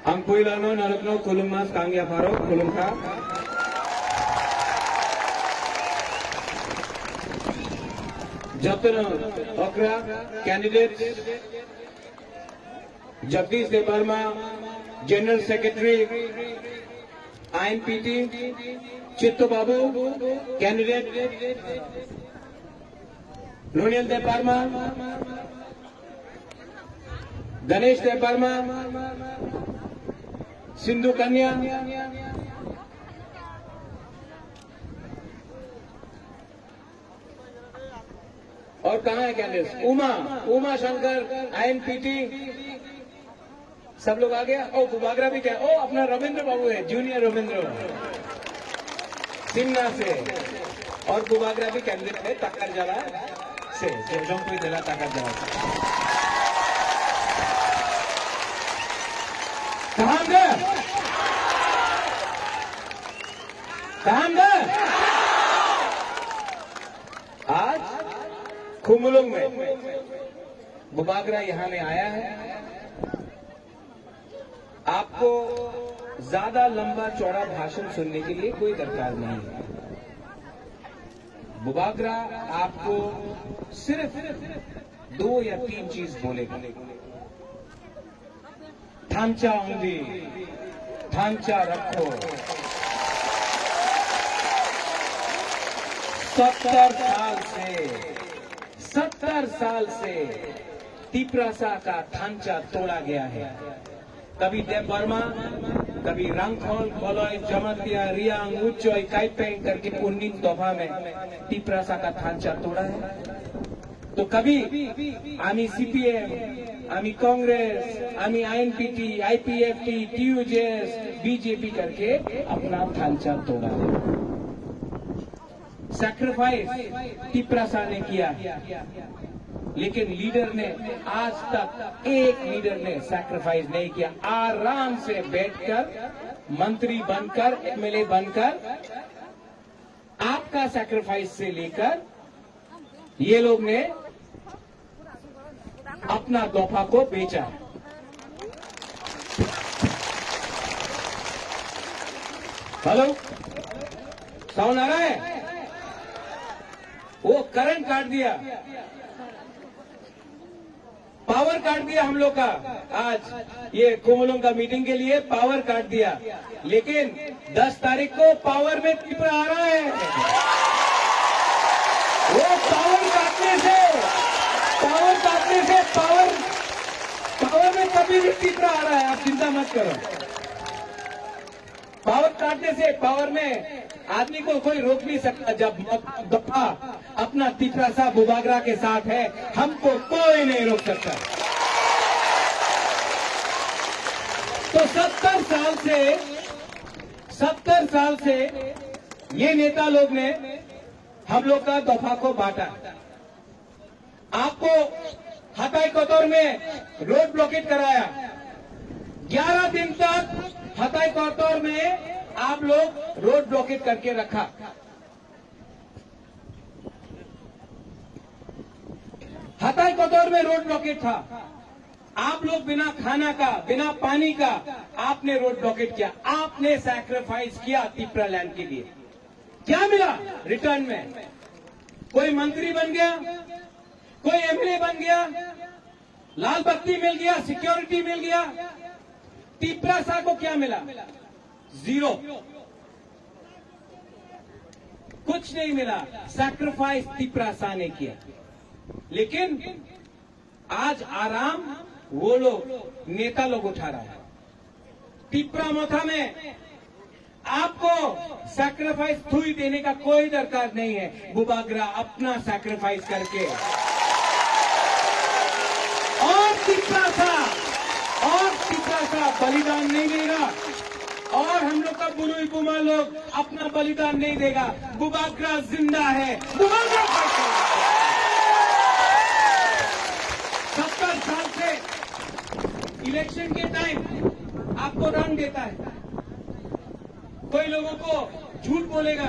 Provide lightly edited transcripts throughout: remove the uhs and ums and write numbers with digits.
Angpuilano Narukno Kulummas Kangya Faro Kulumka Jatno Okra candidate Jagdish Debarma General Secretary INPT Chittu Babu candidate Nonial Debarma Ganesh Debarma Sindhu कन्या और कहाँ है candidate Uma Shankar आईएनपीटी सब लोग आ गया। ओ बुबागरा भी क्या ओ अपना रविंद्र बाबू है जूनियर रविंद्र सिमना से और बुबागरा भी कैंडिडेट है ताकर जला से जोंपुई जिला ताकर जला कहाँ आज खुमुलुंग में बुबागरा यहां में आया है। आपको ज्यादा लंबा चौड़ा भाषण सुनने के लिए कोई दरकार नहीं है। बुबागरा आपको सिर्फ 2 या 3 चीज बोलेगा। ढांचा होंगी, ढांचा रखो। 70 साल से तिपरासा का ढांचा तोड़ा गया है। कभी देव वर्मा, कभी रंगखोल, कोलोई, जमतिया, रियांग, उच्चोई, काइपेंग करके 19 दफा में तिपरासा का ढांचा तोड़ा है। तो कभी आमी सीपीएम, आमी कांग्रेस, आमी आईएनपीटी, आईपीएफटी, टीयूजेएस, बीजेपी करके अपना ढांचा तोड़ा है। सैक्रिफाइस तिपरासा ने किया, लेकिन लीडर ने आज तक एक लीडर ने सैक्रिफाइस नहीं किया। आराम से बैठकर मंत्री बनकर एमएलए बनकर आपका सैक्रिफाइस से लेकर ये लोग ने अपना दफा को बेचा है। हेलो साउंड आ रहा है? वो करंट काट दिया, पावर काट दिया हम लोग का। आज ये कोमलों का मीटिंग के लिए पावर काट दिया, लेकिन 10 तारीख को पावर में तिपरा आ रहा है। वो पावर काटने से पावर में कभी भी तिपरा आ रहा है। आप चिंता मत करो। पावर काटने से पावर में आदमी को कोई रोक नहीं सकता। जब दफा अपना तिपरासा बुबागरा के साथ है, हमको कोई नहीं रोक सकता। तो 70 साल से ये नेता लोग ने हम लोग का दफा को बांटा। आपको हताई कोतौर में रोड ब्लॉकेट कराया। 11 दिन तक हताई कोतौर में आप लोग रोड ब्लॉकेट करके रखा। हताई कोतौर में रोड ब्लॉकेट था। आप लोग बिना खाना का, बिना पानी का आपने रोड ब्लॉकेट किया। आपने सैक्रिफाइस किया तिपरा लैंड के लिए। क्या मिला रिटर्न में? कोई मंत्री बन गया, कोई एमएलए बन गया, लाल बत्ती मिल गया, सिक्योरिटी मिल गया। तिपरासा को क्या मिला? 0, कुछ नहीं मिला। सैक्रिफाइस तिपरासा ने किया। लेकिन आज आराम वो लोग नेता लोग उठा रहा है। तिपरा मोथा में आपको सैक्रिफाइस थुई देने का कोई दरकार नहीं है। बुबागरा अपना सैक्रिफाइस करके और तिपरासा बलिदान नहीं देगा। और हम लोग का बुरुई बुमा लोग अपना बलिदान नहीं देगा। बुबागरा जिंदा है। बुबागरा 70 साल से इलेक्शन के टाइम आपको रंग देता है। कोई लोगों को झूठ बोलेगा,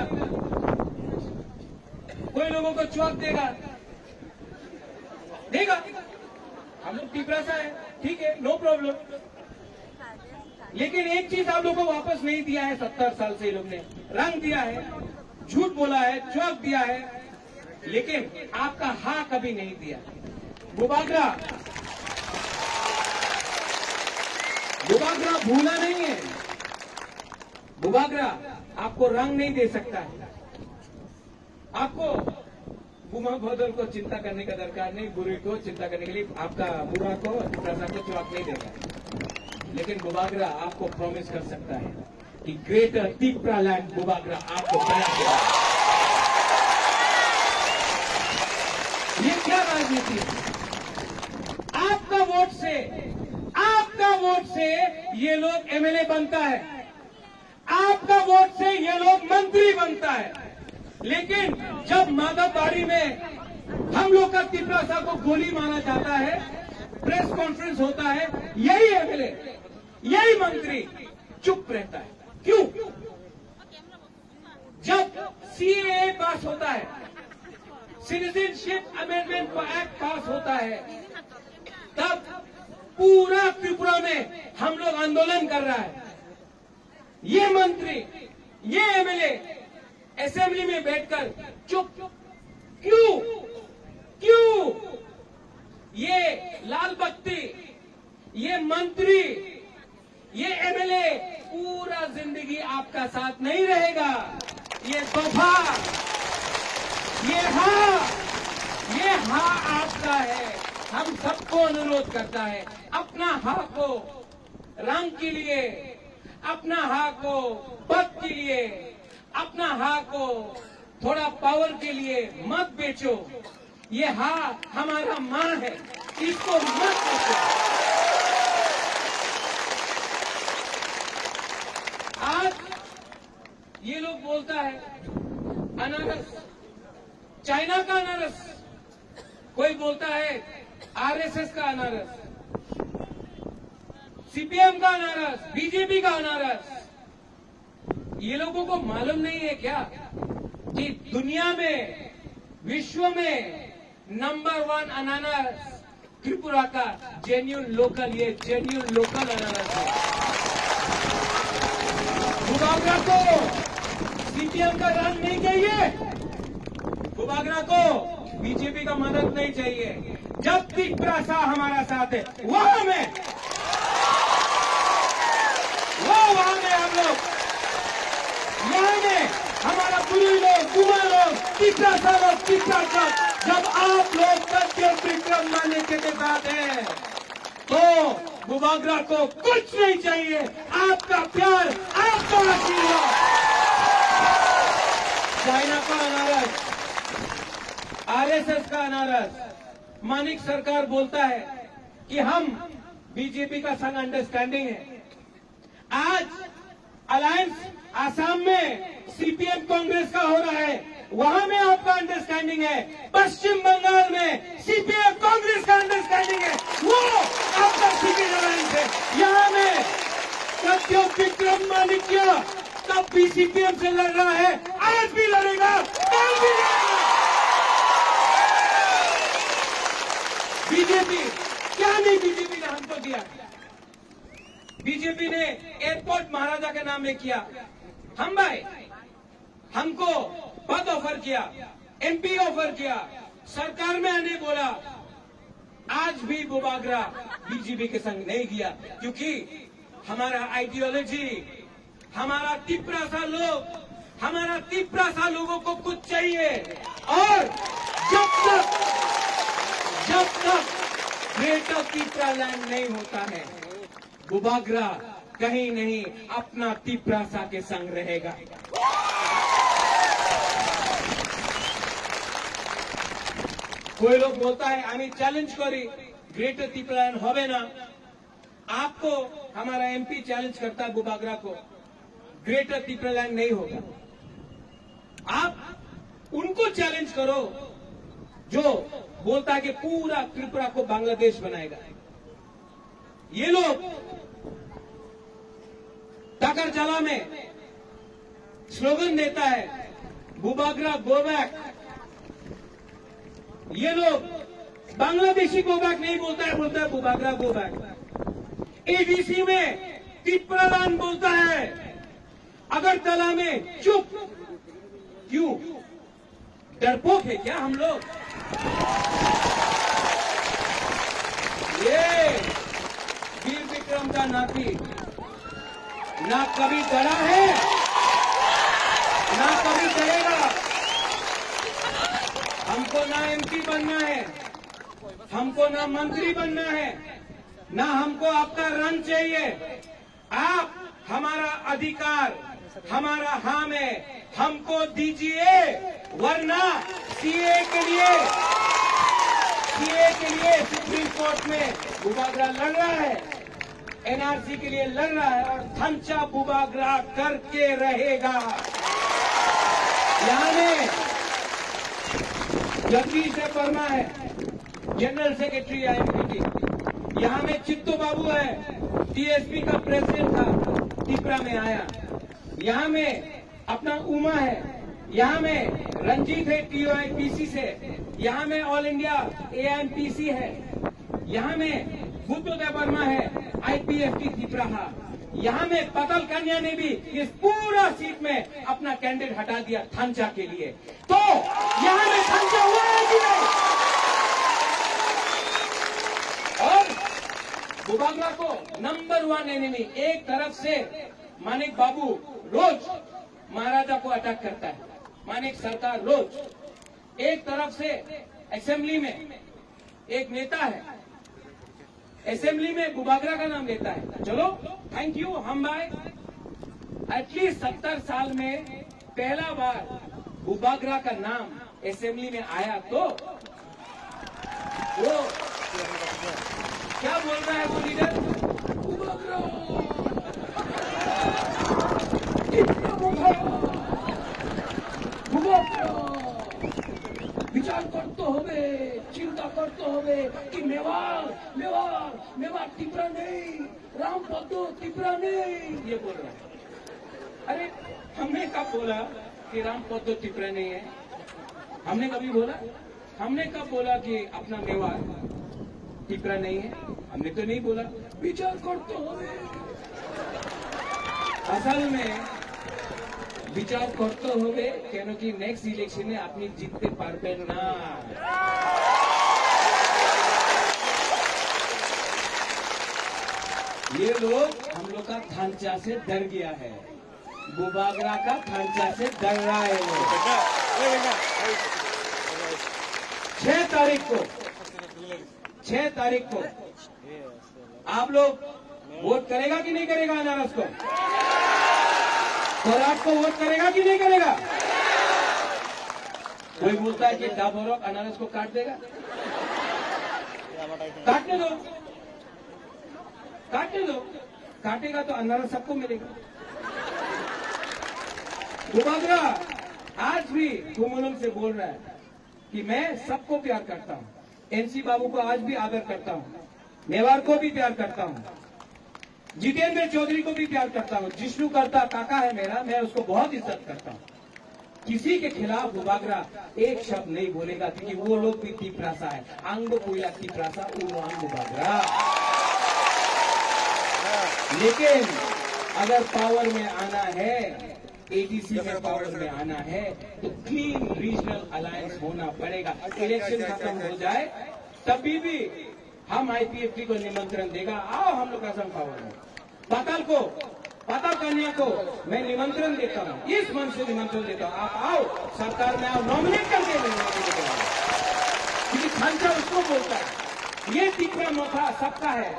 कोई लोगों को चौक देगा। हम लोग तिपरासा है, ठीक है, नो प्रॉब्लम। लेकिन एक चीज आप लोगों को वापस नहीं दिया है 70 साल से ये लोग ने, रंग दिया है, झूठ बोला है, चौक दिया है, लेकिन आपका हाँ कभी नहीं दिया। बुबागरा भूला नहीं है। बुबागरा आपको रंग नहीं दे सकता है। आपको बुमा बदल को चिंता करने का दरकार नहीं, बुरे को चिंता करने के लिए आपका बुरा को प्रसाद को चौक नहीं देगा। लेकिन बुबागरा आपको प्रॉमिस कर सकता है कि ग्रेटर तिप्रा लैंड बुबागरा आपको बना देगा। ये क्या राजनीति है? आपका वोट से ये लोग एमएलए बनता है, आपका वोट से ये लोग मंत्री बनता है, लेकिन जब माधवबाड़ी में हम लोग का तिपरासा को गोली मारा जाता है, प्रेस कॉन्फ्रेंस होता है, यही एमएलए, यही मंत्री चुप रहता है। क्यों? जब सीएए पास होता है, सिटीजनशिप अमेंडमेंट एक्ट पास होता है, तब पूरा त्रिपुरा में हम लोग आंदोलन कर रहा है। ये मंत्री, ये एमएलए असेंबली में बैठकर चुप क्यों? ये लाल बत्ती, ये मंत्री, ये एमएलए पूरा जिंदगी आपका साथ नहीं रहेगा। ये तोहफा, ये हाँ आपका है। हम सबको अनुरोध करता है, अपना हाँ को रंग के लिए, अपना हाँ को पद के लिए, अपना हाँ को थोड़ा पावर के लिए मत बेचो। ये हाँ हमारा माँ है, इसको मत बेचो। आज ये लोग बोलता है अनारस, चाइना का अनारस, कोई बोलता है आरएसएस का अनारस, सीपीएम का अनारस, बीजेपी का अनारस। ये लोगों को मालूम नहीं है क्या कि दुनिया में, विश्व में नंबर 1 अनारस त्रिपुरा का जेन्युइन लोकल अनारस है। बुबागरा को सीपीएम का रंग नहीं चाहिए, बुबागरा को बीजेपी का मदद नहीं चाहिए। जब तिपरासा हमारा साथ है, वहां में हम लोग, यहाँ में हमारा गुरु लोग, कुमार लोग, तिपरासा लोग, जब आप लोग सत्य विक्रम मान्यता के साथ हैं, तो बुबागरा को कुछ नहीं चाहिए। आपका प्यार, आपका आशीर्वाद। चाइना का अनारस, आरएसएस का अनारस, मानिक सरकार बोलता है कि हम बीजेपी का संग अंडरस्टैंडिंग है। आज अलायंस आसाम में सीपीएम कांग्रेस का हो रहा है, वहां में आपका अंडरस्टैंडिंग है। पश्चिम बंगाल में सीपीएम कांग्रेस का अंडरस्टैंडिंग है, वो आपका सीपीएम अलायंस है। यहाँ में सत्य विक्रम मानिक्य तब भी सीपीएम से लड़ रहा है, आज भी लड़ेगा, कल भी लड़ेगा। बीजेपी क्या नहीं बीजेपी ने हमको दिया? बीजेपी ने एयरपोर्ट महाराजा के नाम में किया, हम भाई हमको पद ऑफर किया, एमपी ऑफर किया, सरकार में आने बोला। आज भी बुबागरा बीजेपी के संग नहीं गया, क्योंकि हमारा आइडियोलॉजी, हमारा तिपरासा लोगों को कुछ चाहिए। और जब तक ग्रेटर तिपरा लैंड नहीं होता है, बुबागरा कहीं नहीं अपना तिपरासा के संग रहेगा। कोई लोग बोलता है हमें चैलेंज करी ग्रेटर तिपरा लैंड होवे ना। आपको हमारा एमपी चैलेंज करता है बुबागरा को, ग्रेटर तिपरा लैंड नहीं होगा। आप उनको चैलेंज करो जो बोलता है कि पूरा त्रिपुरा को बांग्लादेश बनाएगा। ये लोग टाकरजला में स्लोगन देता है बुबागरा गो बैक। ये लोग बांग्लादेशी गो बैक नहीं बोलता है, बोलता है बुबागरा गो बैक। एडीसी में टिप्रालान बोलता है अगरतला में चुप। क्यों? डरपोक है क्या हम लोग? ये वीर विक्रम का नाती ना कभी डरा है ना कभी डरेगा। हमको ना एमपी बनना है, हमको ना मंत्री बनना है, ना हमको आपका रन चाहिए। आप हमारा अधिकार, हमारा हाम है, हमको दीजिए, वरना सीए के लिए सुप्रीम कोर्ट में बुबागरा लड़ रहा है, एनआरसी के लिए लड़ रहा है और थंचा बुबागरा करके रहेगा। यहां में जगदीश वर्मा है, जनरल सेक्रेटरी आईएमपी। यहां में चित्तू बाबू है, टीएसपी का प्रेसिडेंट था, तिपरा में आया। यहां में अपना उमा है, यहां में रंजीत है टीओआईपीसी से, यहां में ऑल इंडिया एआईएमपीसी है, यहां में बुद्धदेव वर्मा है आईपीएफटी तिपराहा। यहां में पतल कन्या ने भी इस पूरा सीट में अपना कैंडिडेट हटा दिया थंचा के लिए। तो यहां में थंचा हुआ है कि नहीं? और बुबागरा को नंबर 1 एनिमी। एक तरफ से मानिक बाबू रोज महाराजा को अटैक करता है, मानिक सरकार रोज। एक तरफ से असेंबली में एक नेता है, असेंबली में बुबागरा का नाम लेता है। चलो थैंक यू, हम भाई एटलीस्ट 70 साल में पहला बार बुबागरा का नाम असेंबली में आया। तो वो क्या बोल रहा है वो लीडर? बुबागरा विचार करते होवे, चिंता करते होवे कि मेवाड़ तिपरा नहीं, राम पद्दो तिपरा नहीं, ये बोल रहा है। अरे हमने कब बोला कि राम पद्दो तिपरा नहीं है? हमने कभी बोला? हमने कब बोला कि अपना मेवाड़ तिपरा नहीं है? हमने तो नहीं बोला। विचार करते होवे। असल में विचार करते होवे क्योंकि नेक्स्ट इलेक्शन में अपनी जीतते पारबे ना। ये लोग हम लोग का थांचा से डर गया है, बुबागरा का थांचा से डर रहा है। 6 तारीख को आप लोग वोट करेगा कि नहीं करेगा अनारस को? स्वराज को वोट करेगा कि नहीं करेगा? कोई बोलता है कि डाबोरक अनारस को काट देगा। काटने दो, काटने दो। काटेगा तो अनारस सबको मिलेगा। बुबागरा आज भी कुमलम से बोल रहा है कि मैं सबको प्यार करता हूं, एनसी बाबू को आज भी आदर करता हूं, मेवाड़ को भी प्यार करता हूं, जितेंद्र चौधरी को भी प्यार करता हूं, जिष्णु करता काका है मेरा, मैं उसको बहुत इज्जत करता हूं। किसी के खिलाफ बुबागरा एक शब्द नहीं बोलेगा क्योंकि वो लोग भी तिपरासा है। अंग कोयला तिपरासा अंग बुबागरा। लेकिन अगर पावर में आना है, एडीसी में पावर में आना है तो क्लीन रीजनल अलायंस होना पड़ेगा। इलेक्शन खत्म हो जाए तभी भी हम आईपीएफटी को निमंत्रण देगा, आओ हम लोग असम पावर में। पाताल कन्या को मैं निमंत्रण देता हूं, इस मन से निमंत्रण देता हूं, आप आओ सरकार में आओ, नॉमिनेट करके क्योंकि थांचा उसको बोलता है। ये तिपरा मोथा सबका है,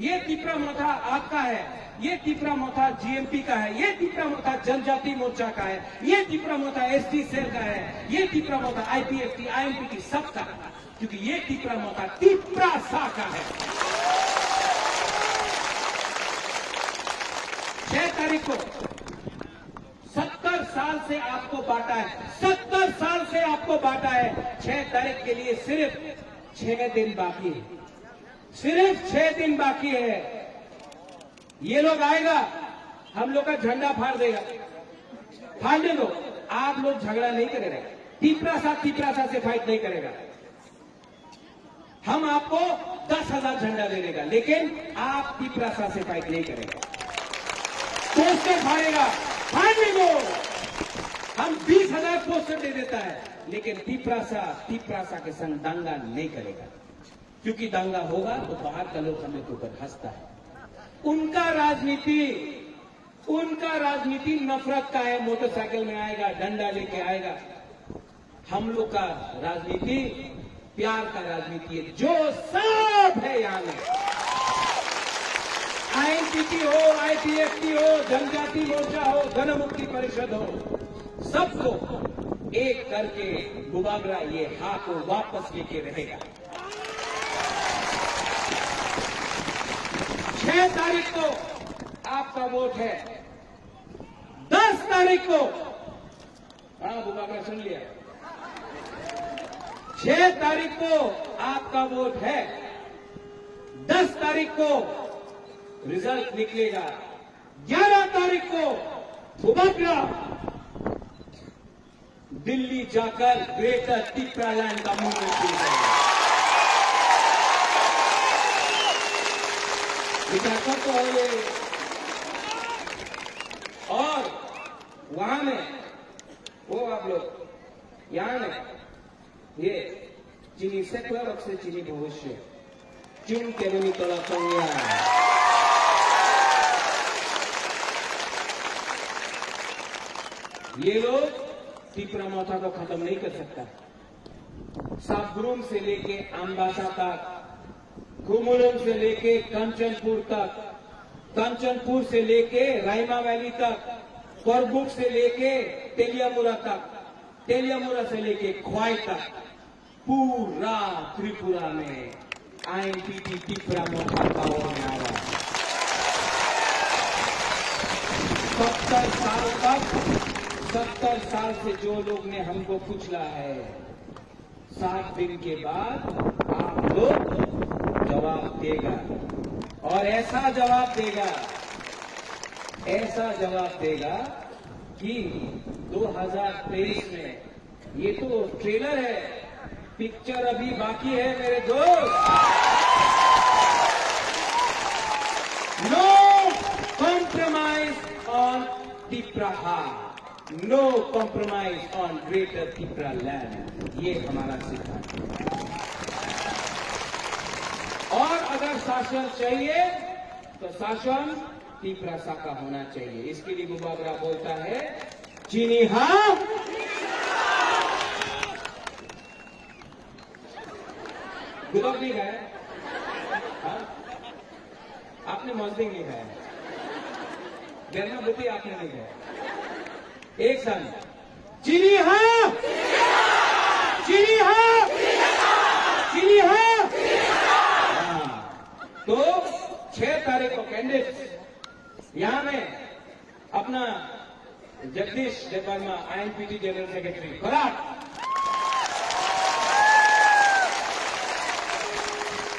ये तिपरा मोथा आपका है, ये तिपरा मोथा जीएमपी का है, ये तिपरा मोथा जनजाति मोर्चा का है, ये तिपरा मोथा एसटी सेल का है, ये तिपरा मोथा आईपीएफटी आईएमपी सबका, क्योंकि ये तिपरा मोथा तिपरासा का है। 6 तारीख को 70 साल से आपको बांटा है, 70 साल से आपको बांटा है। 6 तारीख के लिए सिर्फ 6 दिन बाकी है, सिर्फ 6 दिन बाकी है। ये लोग आएगा, हम लोग का झंडा फाड़ देगा, फाड़ने दो। आप लोग झगड़ा नहीं करेगा, तिपरासा से फाइट नहीं करेगा। हम आपको 10,000 झंडा दे देगा, लेकिन आप तिपरासा से फाइट नहीं करेगा, पोस्टर फाड़ेगा, फाड़ने दो। हम 20,000 पोस्टर दे देता है, लेकिन तिपरासा के संग दंगा नहीं करेगा, क्योंकि दंगा होगा तो बाहर का लोग हमें ऊपर हंसता है। उनका राजनीति नफरत का है, मोटरसाइकिल में आएगा, डंडा लेके आएगा। हम लोग का राजनीति प्यार का राजनीति है, जो सब है यहां में, आईएनटीटी हो, आईपीएफटी हो, जनजाति मोर्चा हो, जनमुक्ति परिषद हो, सबको एक करके बुबागरा ये हाथ को वापस लेके रहेगा। 6 तारीख को आपका वोट है, 10 तारीख को, हाँ बुबागरा सुन लिया, 6 तारीख को आपका वोट है, 10 तारीख को रिजल्ट निकलेगा, 11 तारीख को बुबागरा दिल्ली जाकर ग्रेटर तिपरालैंड का मूवमेंट शुरू करेगा। विचार तो है ये, और वहां में वो आप लोग यहां में ये चीनी सेक्टर से चीनी भविष्य चुन केरनी तोला चंगिया ये लोग तिपरा मौथा को खत्म नहीं कर सकता। साबग्रुम से लेके अम्बासा तक, कुमुलम से लेके कंचनपुर तक, कंचनपुर से लेके राइमा वैली तक, करबुक से लेके तेलियामुरा तक, तेलियामुरा से लेके ख्वाई तक, पूरा त्रिपुरा में आईएनटीटी तिपरा मौथा पावर में आ रहा है। 70 साल से जो लोग ने हमको कुचला है, 7 दिन के बाद आप लोग जवाब देगा, और ऐसा जवाब देगा कि 2023 में, ये तो ट्रेलर है, पिक्चर अभी बाकी है मेरे दोस्त। No compromise on Tipraha, no compromise on greater Tipraland, ये हमारा सिद्धांत है। और अगर शासन चाहिए तो शासन तिपरासा का होना चाहिए। इसके लिए बुबागरा बोलता है चीनी हाँ, गुलाब नहीं खाया, आपने मजदूर नहीं खाया, गरना बुद्धि आपने नहीं खाया। एक साथ चीनी हाँ, चीनी हाँ, चीनी हाँ। तो 6 तारीख को कैंडिडेट यहां में अपना Jagdish Debbarma, INTT general secretary Kharat,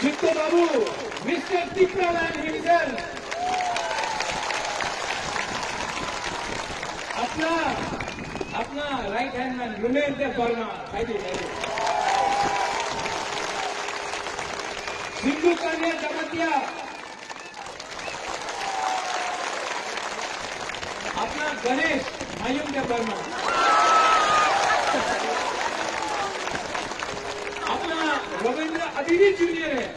Chitto Babu mister Tipraland himself, अपना right hand man Rumendra Varma, Sindhu Kanya Jamatia, अपना गणेश मयूर वर्मा, अपना रविंद्र अदिति जूनियर है,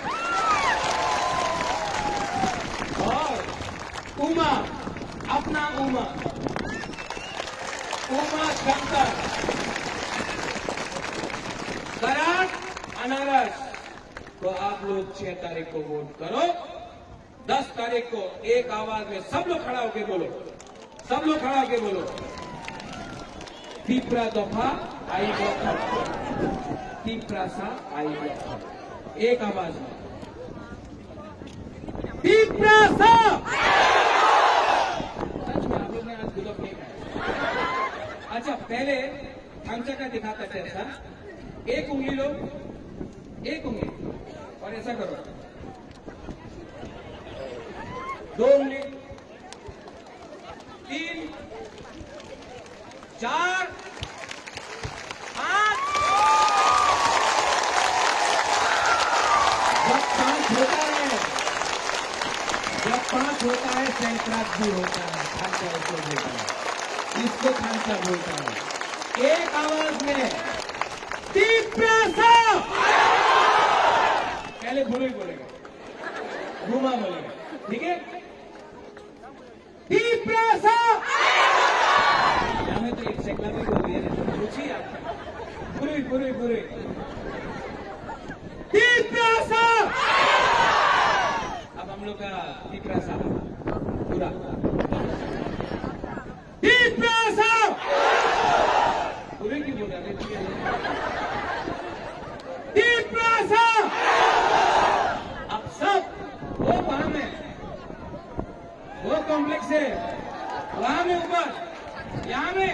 और उमा, अपना उमा शंकर, कराट, अनारस। तो आप लोग 6 तारीख को वोट करो, 10 तारीख को एक आवाज में सब लोग खड़ा होके बोलो, सब लोग खड़ा होके बोलो, तिपरा दफा आई तिपरासा आई, एक आवाज में तिपरासा। सच में आप लोग ने आज गुलाब नहीं खाया। अच्छा पहले थमचा का दिखाता थे सर, एक उंगली लो, एक उंगली, और ऐसा करो, 2 उंगली, 3, 4, 5, 5 होता है, सैंक्राक भी होता है, थांचा उसको बोलता है, इसको थांचा बोलता है। एक आवाज में तीव्रसा, पहले भूल बोलेगा, घुमा बोलेगा, ठीक है। तीव्रसा, हमें तो एक सेकंड भी बोल दिया, पूछिए आप, पूरी तीव्रसा। अब हम लोग का तीव्रसा पूरा तीव्रसा पूरे की बोल रहे तीव्रसा। अब सब वो वहां में, वो कॉम्प्लेक्स है वहां में ऊपर, यहां में,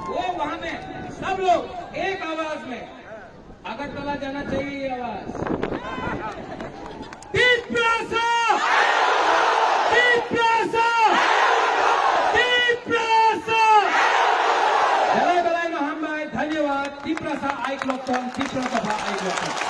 वो वहां में, सब लोग एक आवाज में अगरतला जाना चाहिए ये आवाज। तीव्रसा, तीव्रसा, तीव्रसा। जय बलाई महान भाई, धन्यवाद। तीव्रसा ऐकलं, तीव्रसा ऐकलं।